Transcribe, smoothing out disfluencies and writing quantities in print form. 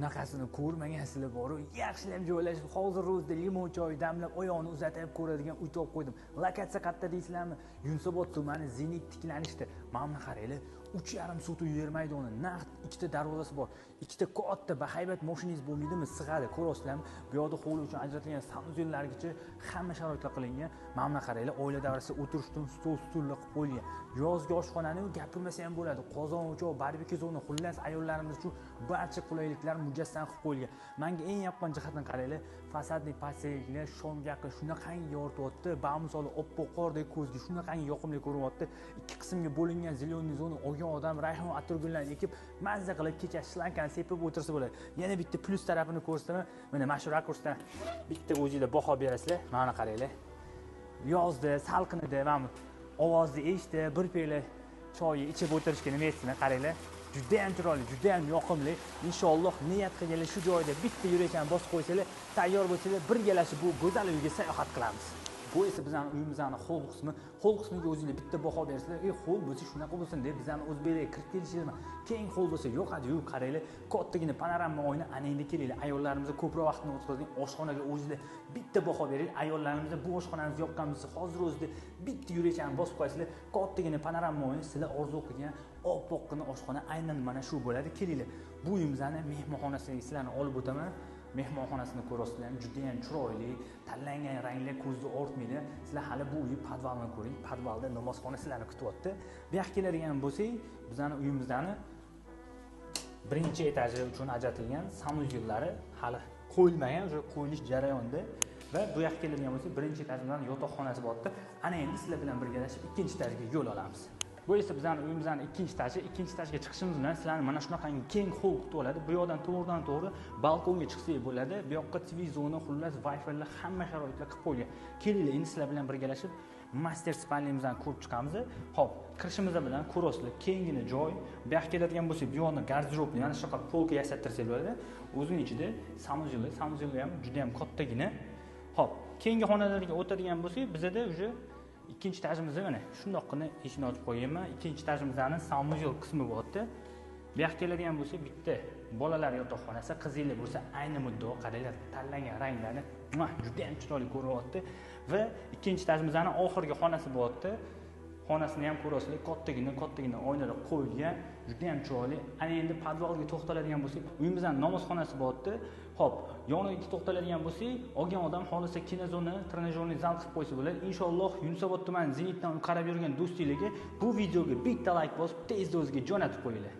bunaqasini ko'rmagansizlar boru, yaxshilab joylashib, hozir o'zida limon choy damlab, oyoqni uzatib ko'radigan uy topib qo'ydim. Lokatsiya qayerda deysizlarmi? Yunusobod tumani Zenit tiklanishda. Mana qaranglar, 3,5 sotuv yer maydoni, naqd ikkita darvozasi bor. Ikkita katta bahaybat mashinangiz bo'lmaydimi? Sig'adi, ko'rasizlarmi? Bu yoqda hovli uchun ajratilgan sanuzellargacha hamma sharoitlar qilingan. Mana qaranglar, oila davrasida o'tirishdan stullar qilib qo'yilgan. Yozgi oshxonani gapirmasa ham bo'ladi. Qozon, o'choq, barbekyu zona, xullas ayollarimiz uchun barcha qulayliklar mujassam qilib qo'yilgan. Menga eng yoqqan jihatdan qaranglar, fasadli pasayliklar shomga shunaqangi yorityapti, bamisoli oppoq qordek ko'zga shunaqangi yoqimli ko'ryapti. Ikki qismga bo'lingan zelyoniy zona olgan odam rayhon atirgullarni ekib, mazza qilib kecha shlankani sepib o'tirsa bo'ladi. Yana bitta plyus tarafini ko'rsataman. Mana shu rakursdan bitta o'zingizlar baho berasizlar. Mana qaranglar. Yozda, salqinida mana ovozni eshitib, bir piyola choyni ichib o'tirishga nima etsizlar, qaranglar. Juda ham chiroyli, juda ham yoqimli. Inshaalloh niyat qilganlar shu joyda bitta yurakdan bosib qo'ysanglar, tayyor bo'lsanglar, birgalashib bu go'zal uyga sayohat qilamiz. Bu esa bizning uyimizning hol qismi. Hol qismiga o'zingizlar bitta baho bersizlar, hol bo'lsa shunaqa bo'lsin deb bizning O'zbeklarga kirib kelishimiz. Keng hol bo'lsa yo'qadi, yo'q qaranglar. Kattagina panorama oyna ana endi kelinglar. Ayollarimizga ko'proq vaqtni o'tkazadigan oshxonaga o'zingizlar bitta baho beraylik. Ayollarimizga bu oshxonamizni yoqqanmizda hozir o'zida bitta yurakdan bosib qo'ysizlar, kattagina panorama oyna sizlar orzu qilgan oppoqqina oshxona aynan mana shu bo'ladi. Kelinglar. Bu uyimizning mehmonxonasiga sizlarni olib o'taman. Mehmonxonasini ko'rasizlar, juda ham chiroyli, tanlangan ranglar ko'zni ortmaydi. Sizlar hali bu uy podvalni ko'ring. Podvalda namozxona sizlarni kutyapti. Bu yoqqa keladigan bo'lsak, bizning uyimizdan birinchi etaji uchun ajratilgan sanuzellari hali qo'yilmagan, o'sha qo'yilish jarayonida va bu yoqqa keladigan bo'lsak, birinchi etajimizdan yotoqxonasi borda. Ana endi sizlar bilan birgalashib ikkinchi etajga yo'l olamiz. Bu esa bizning uyimizning ikkinchi etajga chiqishimiz bilan sizlarni mana shunaqangi keng hol kutib oladi. Bu yoqdan to'g'ridan-to'g'ri balkonga chiqsak bo'ladi. Bu yoqqa TV zona, xullas Wi-Fi'lar hamma sharoitlar qilib qo'yilgan. Kelinglar, endi sizlar bilan birgalashib master spalnimizdan ko'rib chiqamiz. Xo'p, kirishimiz bilan ko'rasizlar, kengina joy. Bu yoqqa keladigan bo'lsak, bu yoqni garderobni, yana shunaqa polka yasattirsak bo'ladi. O'zining ichida sanuzel ham juda ham kattagina. Xo'p, keyingi xonalarga o'tadigan bo'lsak, bizda уже ikkinchi etajimizda mana shundoqqina eshikni ochib qo'yganman. Ikkinchi etajimizning sanuzel qismi bor-da. Bu yoqqa keladigan bo'lsa, bitta bolalar yotoqxonasi, qizinglar bo'lsa, ayni muddao qaranglar, tanlangan ranglarni juda ham chiroyli ko'ryapti va ikkinchi etajimizning oxirgi xonasi bor-da. Xonasini ham ko'rasizlar, kattagina oynalar qo'yilgan, juda ham chiroyli. Ana endi podvalga to'xtaladigan bo'lsak, uyimizning namozxonasi bor-da. Xo'p, yoniga to'xtaladigan bo'lsak, olgan odam xohlasa kinozona, trenajyorniy zal qilib qo'ysa bo'ladi. Inshaalloh Yunusobod tumani Zenitdan qarab yurgan do'stinglarga bu videoga bitta like bosib, tezda o'ziga jo'natib qo'yinglar.